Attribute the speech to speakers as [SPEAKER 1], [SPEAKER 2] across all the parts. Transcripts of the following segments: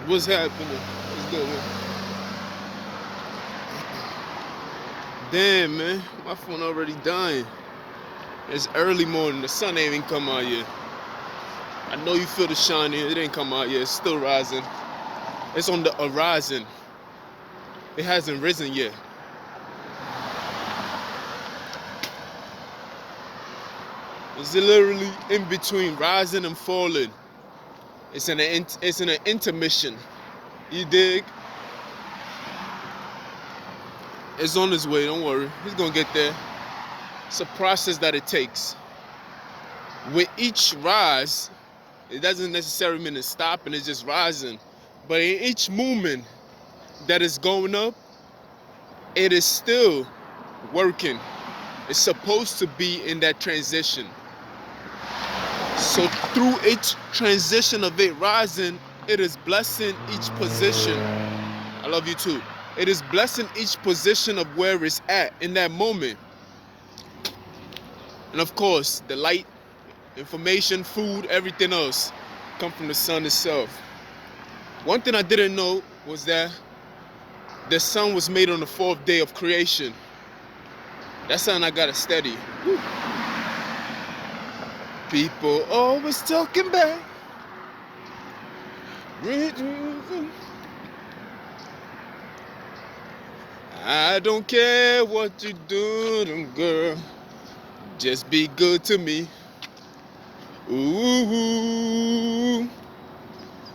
[SPEAKER 1] What's happening? What's good, man? Damn, man. My phone already dying. It's early morning. The sun ain't even come out yet. I know you feel the shine here. It ain't come out yet. It's still rising. It's on the horizon. It hasn't risen yet. It's literally in between rising and falling. It's in an intermission. You dig? It's on its way. Don't worry. It's gonna get there. It's a process that it takes. With each rise, it doesn't necessarily mean it's stopping, it's just rising. But in each movement that is going up, it is still working. It's supposed to be in that transition. So through each transition of it rising, it is blessing each position. I love you too. It is blessing each position of where it's at in that moment. And of course, the light, information, food, everything else come from the sun itself. One thing I didn't know was that the sun was made on the fourth day of creation. That's something I gotta study. Woo. People always talking back. I don't care what you do, girl. Just be good to me. Ooh,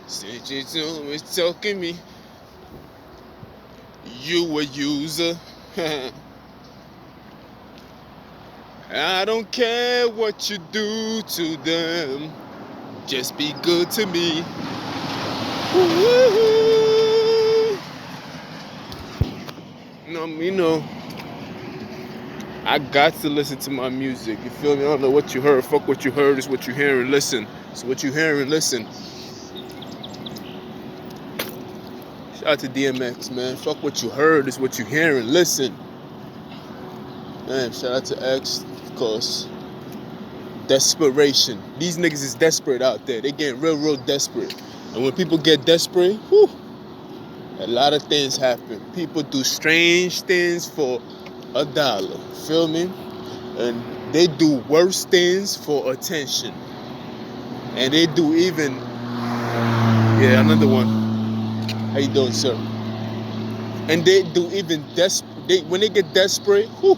[SPEAKER 1] since you always talking me, you a user. I don't care what you do to them. Just be good to me. Ooh. I got to listen to my music. You feel me? I don't know what you heard. Fuck what you heard is what you hear and listen. So what you hear and listen. Shout out to DMX, man. Fuck what you heard is what you hear and listen. Man, shout out to X, of course. Desperation. These niggas is desperate out there. They getting real desperate. And when people get desperate, whew, a lot of things happen. People do strange things for $1. Feel me? And they do worse things for attention. And they do even, yeah, another one. How you doing, sir? And they do even desperate. When they get desperate, whew,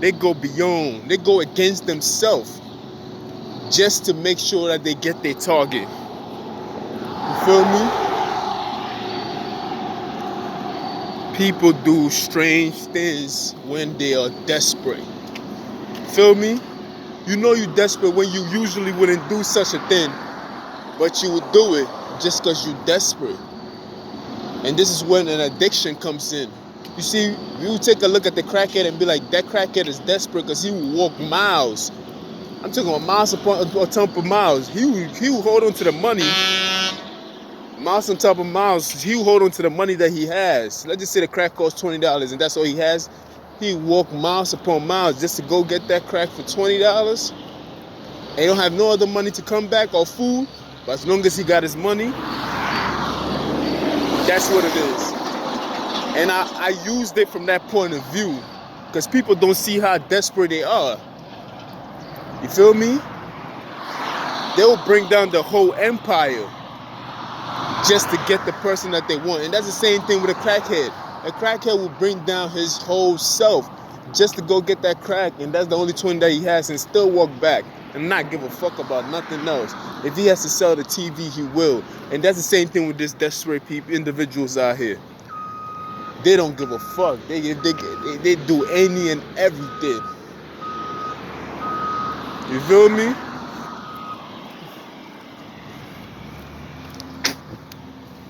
[SPEAKER 1] they go beyond. They go against themselves just to make sure that they get their target. You feel me? People do strange things when they are desperate. Feel me? You know you desperate when you usually wouldn't do such a thing, but you would do it just because you're desperate. And this is when an addiction comes in. You see, you take a look at the crackhead and be like, that crackhead is desperate because he will walk miles. I'm talking about miles upon top of miles. He will hold on to the money. Miles on top of miles. He will hold on to the money that he has. Let's just say the crack costs $20 and that's all he has. He walk miles upon miles just to go get that crack for $20. And he don't have no other money to come back or food. But as long as he got his money, that's what it is. And I used it from that point of view. Because people don't see how desperate they are. You feel me? They'll bring down the whole empire just to get the person that they want. And that's the same thing with a crackhead. A crackhead will bring down his whole self just to go get that crack. And that's the only $20 that he has, and still walk back and not give a fuck about nothing else. If he has to sell the TV, he will. And that's the same thing with this desperate individuals out here. They don't give a fuck. They do any and everything. You feel me?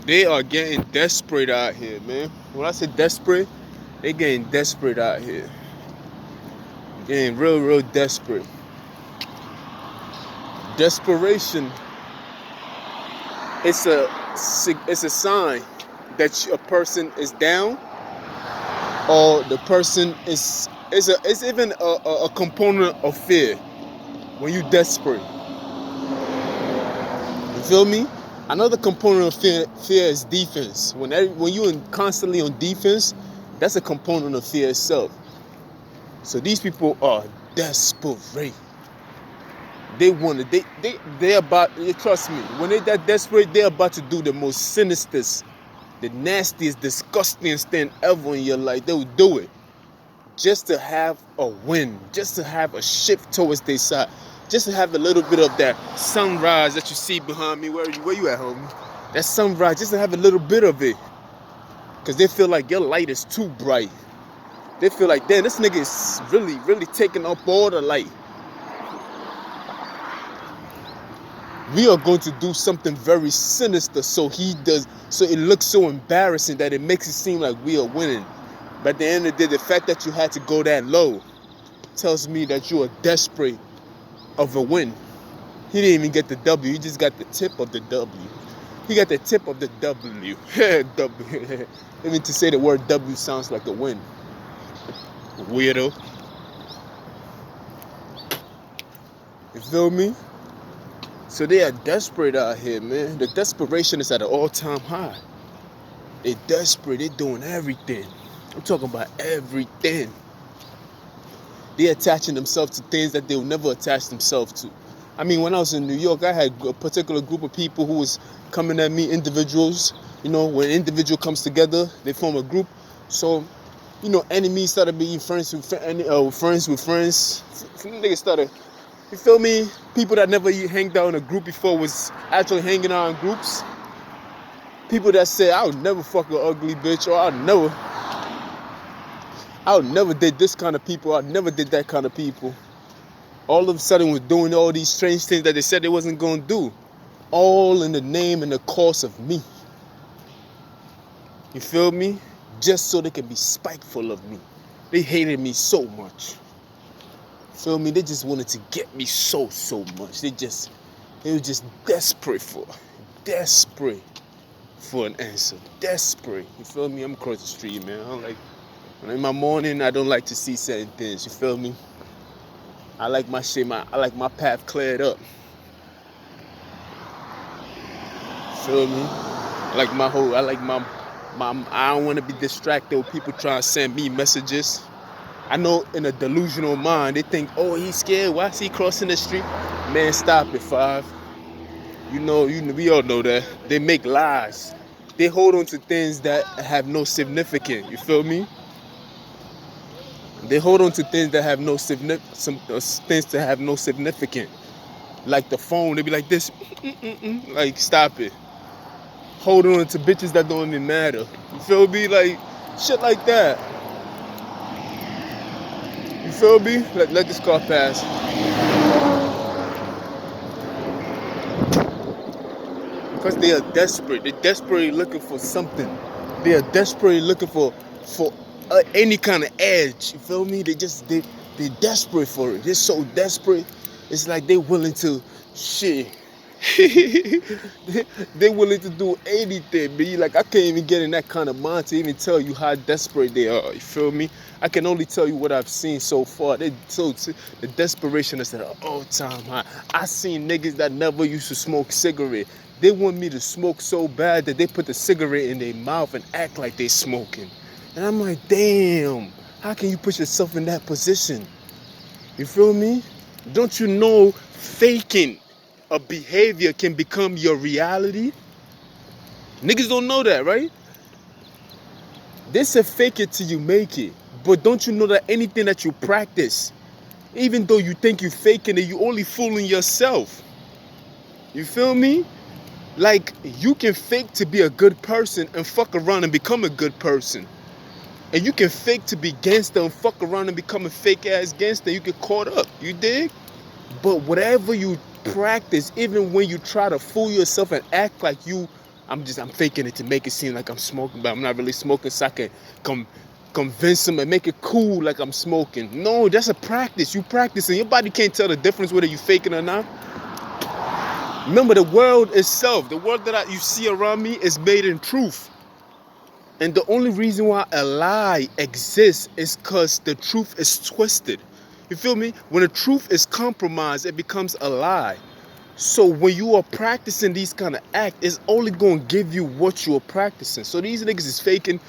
[SPEAKER 1] They are getting desperate out here, man. When I say desperate, they getting desperate out here. Getting real desperate. Desperation. It's a sign that a person is down, or the person is. It's even a component of fear when you desperate. You feel me? Another component of fear is defense. When you're constantly on defense, that's a component of fear itself. So these people are desperate. They want to. They're about. Trust me. When they're that desperate, they're about to do the most sinister, the nastiest, disgustingest thing ever in your life. They will do it just to have a win, just to have a shift towards their side, just to have a little bit of that sunrise that you see behind me. Where you at, homie? That sunrise, just to have a little bit of it, because they feel like your light is too bright. They feel like, damn, this nigga is really, really taking up all the light. We are going to do something very sinister so it looks so embarrassing that it makes it seem like we are winning. But at the end of the day, the fact that you had to go that low tells me that you are desperate of a win. He didn't even get the W, he just got the tip of the W. He got the tip of the W. W. I mean, to say the word W sounds like a win. Weirdo. You feel me? So they are desperate out here, man. The desperation is at an all-time high. They're desperate. They're doing everything. I'm talking about everything. They're attaching themselves to things that they'll never attach themselves to. I mean, when I was in New York, I had a particular group of people who was coming at me, individuals. You know, when an individual comes together, they form a group. So, you know, enemies started being friends with friends. Niggas started, you feel me? People that never hanged out in a group before was actually hanging out in groups. People that say, I would never fuck an ugly bitch, or I would never date this kind of people, I never did that kind of people. All of a sudden was doing all these strange things that they said they wasn't going to do. All in the name and the cause of me. You feel me? Just so they can be spiteful of me. They hated me so much. Feel me? They just wanted to get me so much. They were just desperate for an answer. Desperate. You feel me? I'm across the street, man. When in my morning, I don't like to see certain things. You feel me? I like my shit. I like my path cleared up. Feel me? I don't want to be distracted with people trying to send me messages. I know in a delusional mind, they think, oh, he's scared. Why is he crossing the street? Man, stop it, Five. You know, we all know that. They make lies. They hold on to things that have no significance. You feel me? They hold on to things that have no significance. Like the phone, they be like this. Like, stop it. Holding on to bitches that don't even matter. You feel me? Like, shit like that. You feel me? Let this car pass. Because they are desperate. They're desperately looking for something. They are desperately looking for any kind of edge. You feel me? They're desperate for it. They're so desperate. It's like they're willing to shit. They're willing to do anything, but like, I can't even get in that kind of mind to even tell you how desperate they are. You feel me? I can only tell you what I've seen so far. The desperation is at an all-time high. I seen niggas that never used to smoke cigarette. They want me to smoke so bad that they put the cigarette in their mouth and act like they smoking. And I'm like, damn, how can you put yourself in that position? You feel me? Don't you know faking a behavior can become your reality? Niggas don't know that, right? They say fake it till you make it. But don't you know that anything that you practice, even though you think you're faking it, you're only fooling yourself. You feel me? Like, you can fake to be a good person and fuck around and become a good person. And you can fake to be gangster and fuck around and become a fake ass gangster. You get caught up. You dig? But whatever you practice, even when you try to fool yourself and act like I'm faking it to make it seem like I'm smoking, but I'm not really smoking, so I can convince them and make it cool like I'm smoking. No, that's a practice. You practicing. Your body can't tell the difference whether you faking or not. Remember, the world itself, the world that you see around me is made in truth. And the only reason why a lie exists is because the truth is twisted. You feel me? When the truth is compromised, it becomes a lie. So when you are practicing these kind of acts, it's only gonna give you what you are practicing. So these niggas is faking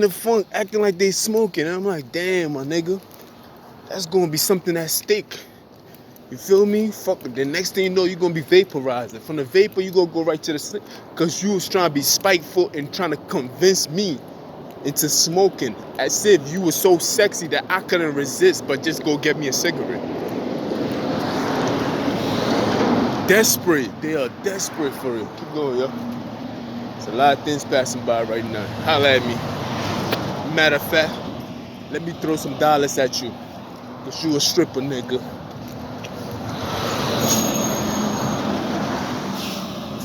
[SPEAKER 1] the funk, acting like they smoking. And I'm like, damn, my nigga, that's gonna be something that stick. You feel me? Fuck it. The next thing you know, you're gonna be vaporizing. From the vapor, you gonna go right to the stick. Cause you was trying to be spiteful and trying to convince me into smoking. As if you were so sexy that I couldn't resist, but just go get me a cigarette. Desperate. They are desperate for it. Keep going, yo. There's a lot of things passing by right now. Holla at me. Matter of fact, let me throw some dollars at you. Cause you a stripper, nigga.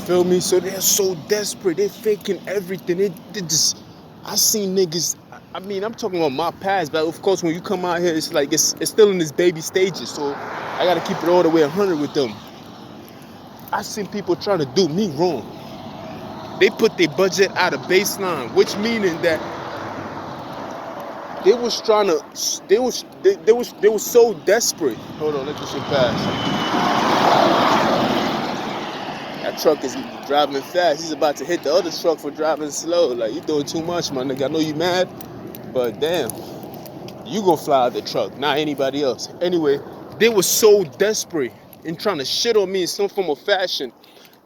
[SPEAKER 1] Feel me? So they're so desperate. They're faking everything. They just, I seen niggas. I mean, I'm talking about my past, but of course, when you come out here, it's like it's still in its baby stages. So I gotta keep it all the way 100 with them. I seen people trying to do me wrong. They put their budget out of baseline, which meaning that they was trying to. They was so desperate. Hold on, let this shit pass. That truck is driving fast. He's about to hit the other truck for driving slow. Like, you doing too much, my nigga. I know you mad, but damn, you gonna fly out the truck, not anybody else. Anyway, they were so desperate in trying to shit on me in some form of fashion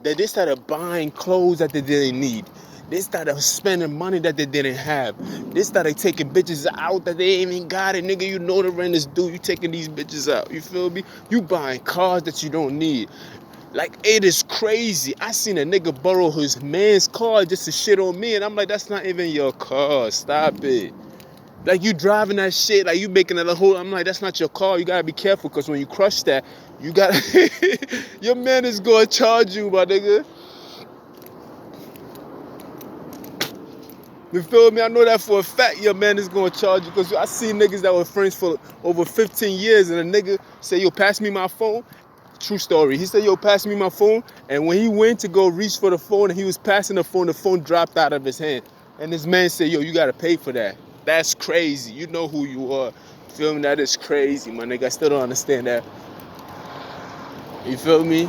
[SPEAKER 1] that they started buying clothes that they didn't need. They started spending money that they didn't have. They started taking bitches out that they ain't even got it. Nigga, you know the rent is due. You taking these bitches out. You feel me? You buying cars that you don't need. Like, it is crazy. I seen a nigga borrow his man's car just to shit on me, and I'm like, that's not even your car. Stop it. Like, you driving that shit, like you making it a whole. I'm like, that's not your car. You gotta be careful, because when you crush that, you gotta. Your man is gonna charge you, my nigga. You feel me? I know that for a fact your man is gonna charge you, because I seen niggas that were friends for over 15 years, and a nigga say, yo, pass me my phone. True story. He said, yo, pass me my phone. And when he went to go reach for the phone and he was passing the phone dropped out of his hand. And this man said, yo, you got to pay for that. That's crazy. You know who you are. Feel me? That is crazy, my nigga. I still don't understand that. You feel me?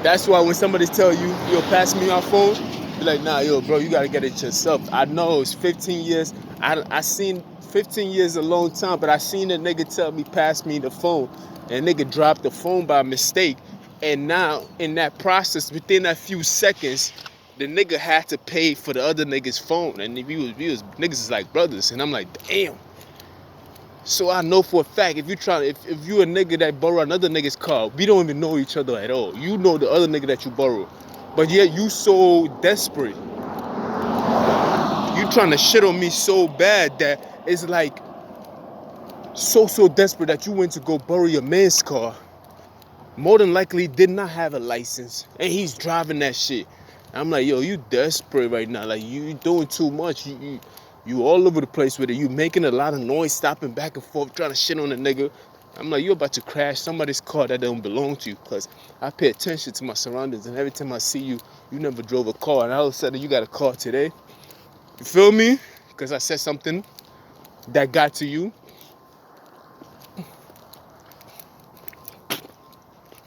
[SPEAKER 1] That's why when somebody tell you, yo, pass me my phone, be like, nah, yo, bro, you got to get it yourself. I know it's 15 years. I seen 15 years a long time, but I seen a nigga tell me, pass me the phone. And nigga dropped the phone by mistake. And now, in that process, within that few seconds, the nigga had to pay for the other nigga's phone. And niggas is like brothers. And I'm like, damn. So I know for a fact, if you a nigga that borrow another nigga's car, we don't even know each other at all. You know the other nigga that you borrow. But yet you so desperate. You trying to shit on me so bad that it's like, so desperate that you went to go borrow your man's car. More than likely did not have a license, and he's driving that shit. I'm like, yo, you desperate right now. Like, you doing too much. You all over the place with it. You making a lot of noise, stopping back and forth, trying to shit on a nigga. I'm like, you about to crash somebody's car that don't belong to you, because I pay attention to my surroundings, and every time I see you, you never drove a car, and all of a sudden you got a car today. You feel me? Because I said something that got to you.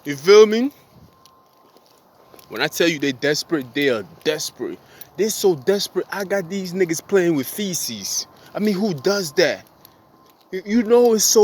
[SPEAKER 1] You feel me? When I tell you they desperate, they are desperate. They're so desperate, I got these niggas playing with feces. I mean, who does that? You know, it's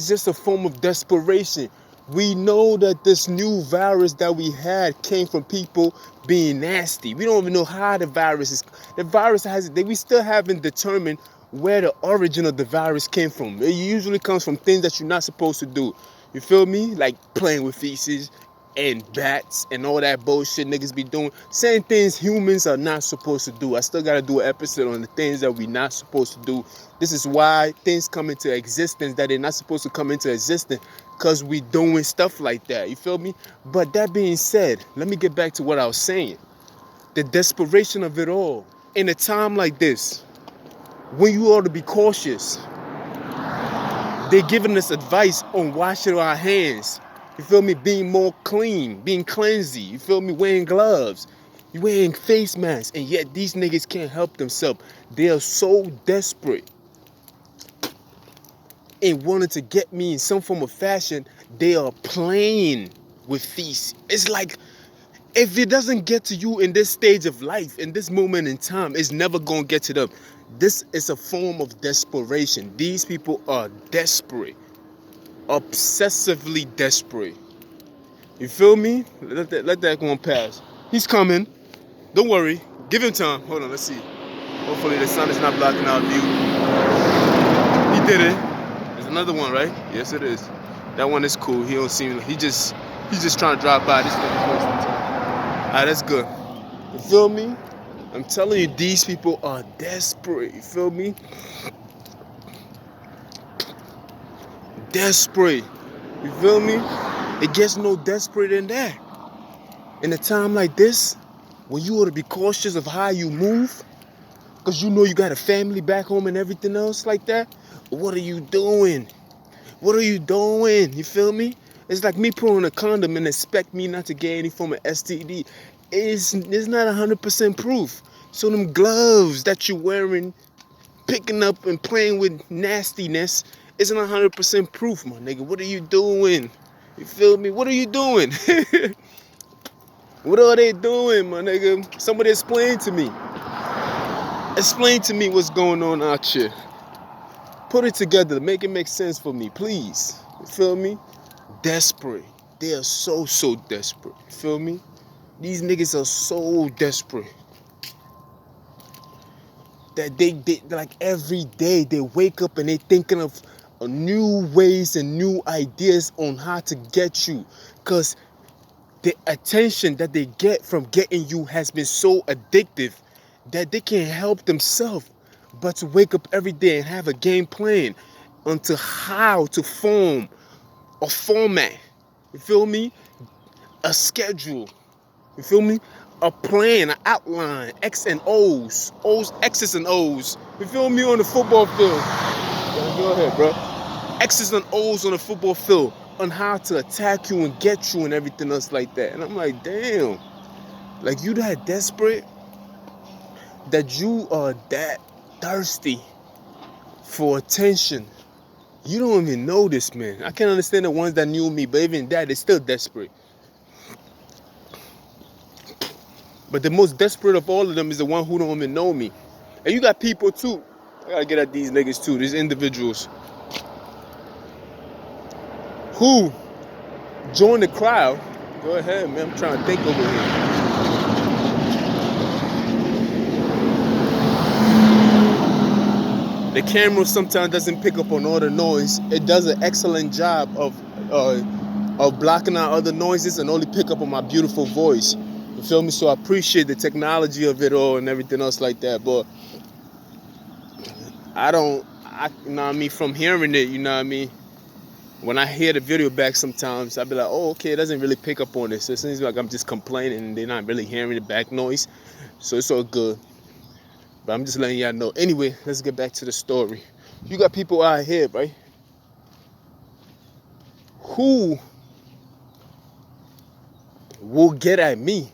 [SPEAKER 1] just a form of desperation. We know that this new virus that we had came from people being nasty. We don't even know how the virus is. The virus we still haven't determined where the origin of the virus came from. It usually comes from things that you're not supposed to do. You feel me? Like playing with feces and bats and all that bullshit niggas be doing. Saying things humans are not supposed to do. I still gotta do an episode on the things that we're not supposed to do. This is why things come into existence that they're not supposed to come into existence, because we doing stuff like that. You feel me? But that being said, let me get back to what I was saying. The desperation of it all. In a time like this, when you ought to be cautious, they're giving us advice on washing our hands. You feel me? Being more clean, being cleansy. You feel me? Wearing gloves. You wearing face masks. And yet these niggas can't help themselves. They are so desperate. and wanting to get me in some form of fashion, they are playing with these. It's like, if it doesn't get to you in this stage of life, in this moment in time, it's never gonna get to them. This is a form of desperation. These people are desperate, obsessively desperate. You feel me? Let that one pass. He's coming. Don't worry. Give him time. Hold on, let's see. Hopefully the sun is not blocking our view. He did it. There's another one, right? Yes, it is. That one is cool. He don't seem like he's just trying to drive by. This nigga's wasting time. Alright, that's good. You feel me? I'm telling you, these people are desperate. You feel me? Desperate. You feel me? It gets no desperate than that. In a time like this, when you ought to be cautious of how you move, because you know you got a family back home and everything else like that, what are you doing? What are you doing? You feel me? It's like me putting a condom and expect me not to get any form of STD. It's not 100% proof. So them gloves that you're wearing, picking up and playing with nastiness, isn't 100% proof, my nigga. What are you doing? You feel me? What are you doing? What are they doing, my nigga? Somebody explain to me. Explain to me what's going on out here. Put it together. Make it make sense for me, please. You feel me? Desperate. They are so desperate. You feel me? These niggas are so desperate that they like every day they wake up and they thinking of new ways and new ideas on how to get you, because the attention that they get from getting you has been so addictive that they can't help themselves but to wake up every day and have a game plan onto how to form a format. You feel me? A schedule. You feel me? A plan, an outline, X and O's, X's and O's. You feel me? On the football field. Go ahead, bro. X's and O's on the football field on how to attack you and get you and everything else like that. And I'm like, damn, like you that desperate, that you are that thirsty for attention. You don't even know this, man. I can't understand the ones that knew me, but even that, they're still desperate. But the most desperate of all of them is the one who don't even know me. And you got people too. I gotta get at these niggas too, these individuals who join the crowd. Go ahead, man. I'm trying to think over here. The camera sometimes doesn't pick up on all the noise. It does an excellent job of blocking out other noises and only pick up on my beautiful voice. You feel me? So I appreciate the technology of it all and everything else like that. But you know what I mean, from hearing it, you know what I mean? When I hear the video back sometimes, I'll be like, oh, okay, it doesn't really pick up on this. It seems like I'm just complaining and they're not really hearing the back noise. So it's all good. But I'm just letting y'all know. Anyway, let's get back to the story. You got people out here, right, who will get at me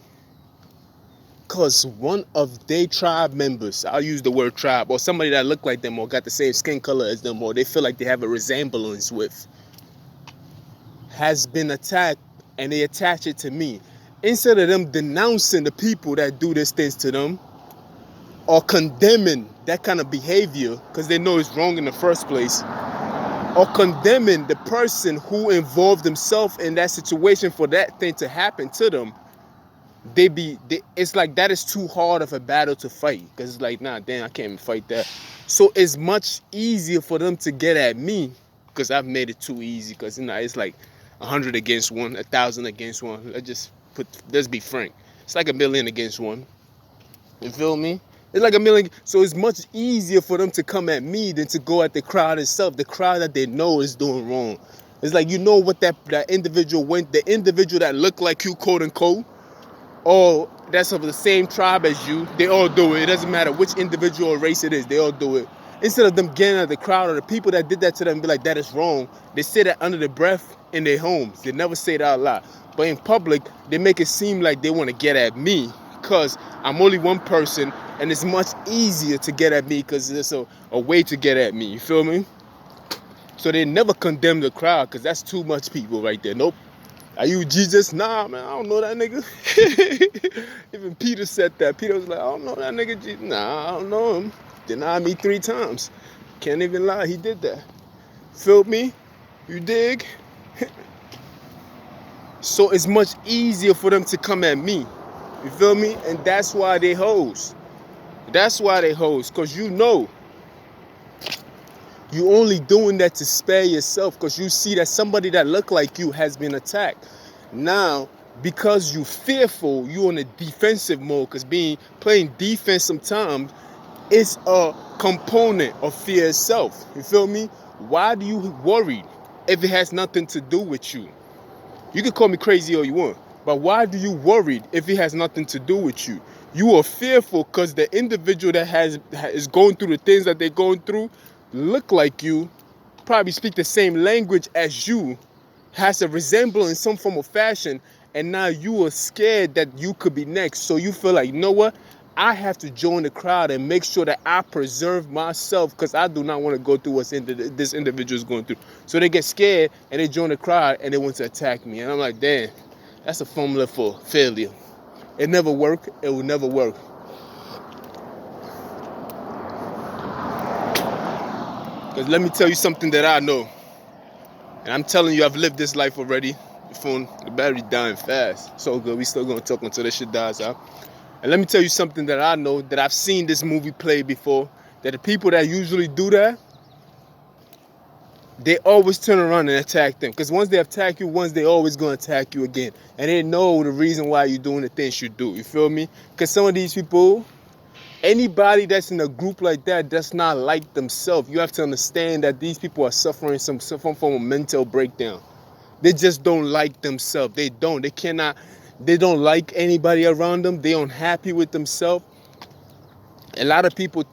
[SPEAKER 1] because one of their tribe members, I'll use the word tribe, or somebody that look like them or got the same skin color as them, or they feel like they have a resemblance with, has been attacked, and they attach it to me. Instead of them denouncing the people that do these things to them or condemning that kind of behavior because they know it's wrong in the first place, or condemning the person who involved themselves in that situation for that thing to happen to them, it's like that is too hard of a battle to fight, because it's like, nah, damn, I can't even fight that. So it's much easier for them to get at me because I've made it too easy, because, you know, it's like 100 against 1, 1,000 against 1. Let's be frank, it's like 1,000,000 against 1. You feel me? It's like 1,000,000. So it's much easier for them to come at me than to go at the crowd itself, the crowd that they know is doing wrong. It's like, you know what that individual went, the individual that looked like you, quote unquote, or that's of the same tribe as you, they all do it. It doesn't matter which individual or race it is, they all do it. Instead of them getting at the crowd or the people that did that to them and be like, that is wrong, they say that under their breath in their homes. They never say it out loud. But in public, they make it seem like they want to get at me because I'm only one person, and it's much easier to get at me because there's a way to get at me. You feel me? So they never condemn the crowd because that's too much people right there. Nope. Are you Jesus? Nah, man, I don't know that nigga. Even Peter said that. Peter was like, I don't know that nigga. Nah, I don't know him. Denied me 3 times. Can't even lie, he did that. Feel me? You dig? So it's much easier for them to come at me. You feel me? And that's why they hoes. That's why they hoes. Because you know you only doing that to spare yourself because you see that somebody that look like you has been attacked. Now, because you fearful, you on a defensive mode because playing defense sometimes is a component of fear itself. You feel me? Why do you worry if it has nothing to do with you? You can call me crazy all you want, but why do you worry if it has nothing to do with you? You are fearful because the individual that is going through the things that they're going through look like you, probably speak the same language as you, has a resemblance in some form of fashion, and now you are scared that you could be next. So you feel like, you know what? I have to join the crowd and make sure that I preserve myself because I do not want to go through what this individual is going through. So they get scared and they join the crowd and they want to attack me. And I'm like, damn, that's a formula for failure. It never worked. It will never work. Because let me tell you something that I know. And I'm telling you, I've lived this life already. The battery dying fast. So good. We still going to talk until this shit dies out. And let me tell you something that I know, that I've seen this movie play before, that the people that usually do that, they always turn around and attack them. Because once they attack you, they always going to attack you again. And they know the reason why you're doing the things you do. You feel me? Because some of these people, anybody that's in a group like that does not like themselves. You have to understand that these people are suffering some form of mental breakdown. They just don't like themselves. They don't. They don't like anybody around them. They unhappy with themselves. A lot of people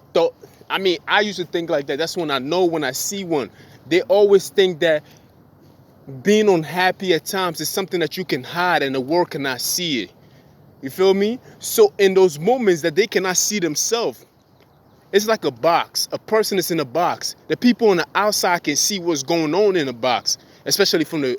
[SPEAKER 1] I used to think like that. That's when I know when I see one. They always think that being unhappy at times is something that you can hide and the world cannot see it. You feel me? So in those moments that they cannot see themselves, it's like a box. A person is in a box. The people on the outside can see what's going on in the box, especially from the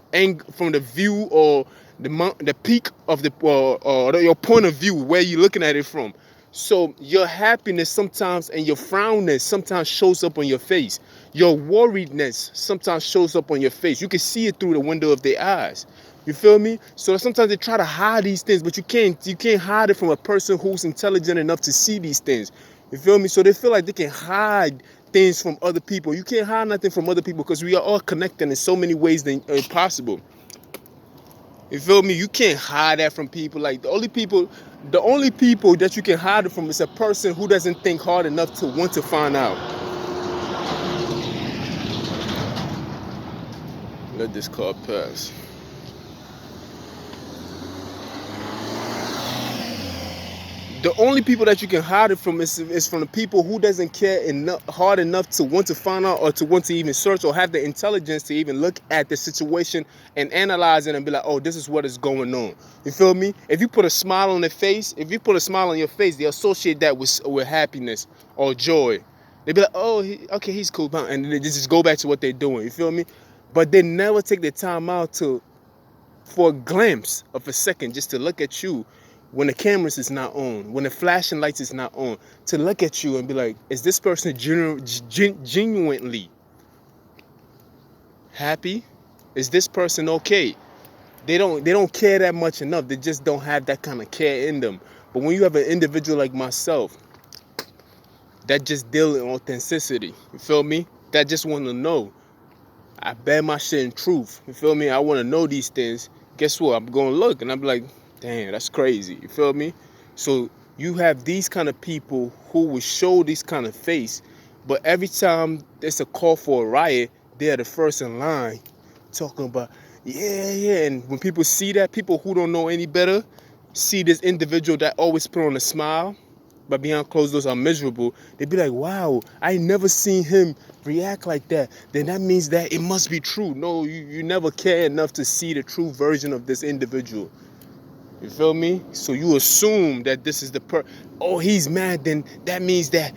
[SPEAKER 1] view or the peak of your point of view where you're looking at it from. So your happiness sometimes and your frownness sometimes shows up on your face. Your worriedness sometimes shows up on your face. You can see it through the window of their eyes. You feel me? So sometimes they try to hide these things, but you can't hide it from a person who's intelligent enough to see these things. You feel me? So they feel like they can hide things from other people. You can't hide nothing from other people because we are all connected in so many ways than possible. You feel me? You can't hide that from people. Like the only people that you can hide it from is a person who doesn't think hard enough to want to find out. Let this car pass. The only people that you can hide it from is from the people who doesn't care hard enough to want to find out or to want to even search or have the intelligence to even look at the situation and analyze it and be like, oh, this is what is going on. You feel me? If you put a smile on their face, they associate that with happiness or joy. They be like, oh, okay, he's cool. And they just go back to what they're doing. You feel me? But they never take the time out for a glimpse of a second just to look at you when the cameras is not on, when the flashing lights is not on, to look at you and be like, is this person genuinely happy? Is this person okay? They don't care that much enough. They just don't have that kind of care in them. But when you have an individual like myself that just deal in authenticity, you feel me? That just want to know. I bear my shit in truth. You feel me? I want to know these things. Guess what? I'm going to look and I'm like, damn, that's crazy. You feel me? So you have these kind of people who will show this kind of face, but every time there's a call for a riot, they're the first in line talking about, yeah. And when people see that, people who don't know any better, see this individual that always put on a smile, but behind closed doors are miserable, they be like, wow, I never seen him react like that. Then that means that it must be true. No, you never care enough to see the true version of this individual. You feel me? So you assume that this is oh, he's mad, then that means that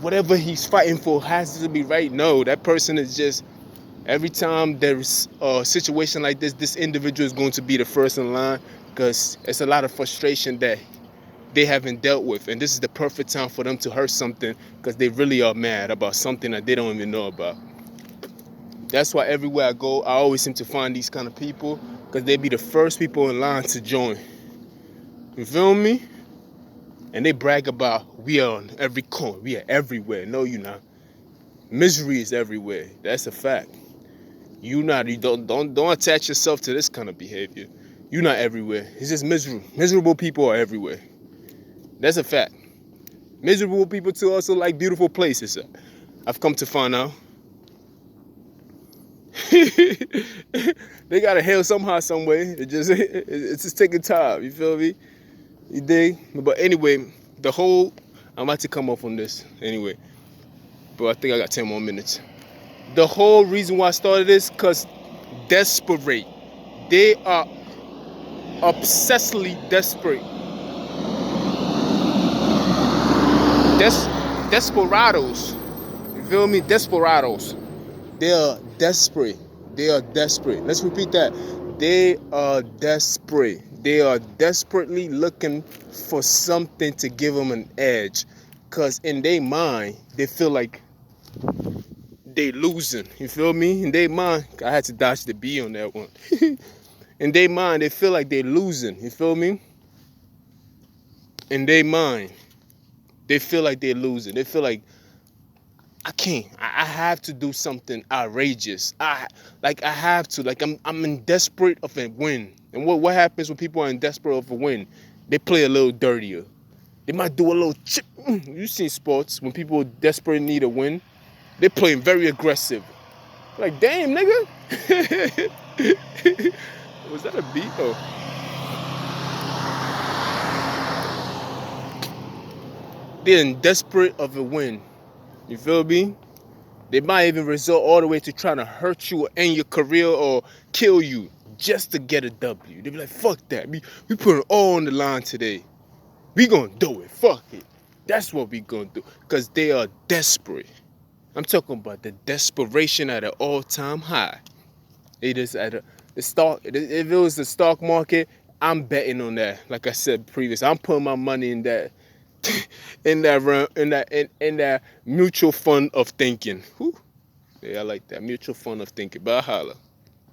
[SPEAKER 1] whatever he's fighting for has to be right. No, that person is just Every time there's a situation like this individual is going to be the first in line because it's a lot of frustration that they haven't dealt with. And this is the perfect time for them to hurt something because they really are mad about something that they don't even know about. That's why everywhere I go, I always seem to find these kind of people because they be the first people in line to join. You feel me? And they brag about we are on every corner, we are everywhere. No, you're not. Misery is everywhere. That's a fact. You don't attach yourself to this kind of behavior. You're not everywhere. It's just miserable. Miserable people are everywhere. That's a fact. Miserable people too also like beautiful places. I've come to find out. They gotta heal somehow, some way. It's just taking time. You feel me? You dig? But anyway, I'm about to come off on this anyway. But I think I got 10 more minutes. The whole reason why I started this, cause desperate. They are obsessively desperate. Desperados. You feel me? Desperados. They are desperate. They are desperate. Let's repeat that. They are desperate. They are desperately looking for something to give them an edge. Because in their mind, they feel like they losing. You feel me? In their mind, I had to dodge the B on that one. In their mind, they feel like they're losing. You feel me? In their mind, they feel like they're losing. They feel like I can't. I have to do something outrageous. I have to. Like I'm in desperate of a win. And what happens when people are in desperate of a win? They play a little dirtier. They might do a little chip. You seen sports when people desperately need a win. They playing very aggressive. Like damn nigga. Was that a beat? Oh. They're in desperate of a win. You feel me? They might even resort all the way to trying to hurt you or end your career or kill you just to get a W. They be like, fuck that. We put it all on the line today. We gonna do it. Fuck it. That's what we gonna do. Because they are desperate. I'm talking about the desperation at an all-time high. It is at the stock. If it was the stock market, I'm betting on that. Like I said previously, I'm putting my money in that. in that mutual fund of thinking. Whew. Yeah, I like that mutual fund of thinking. But I holla.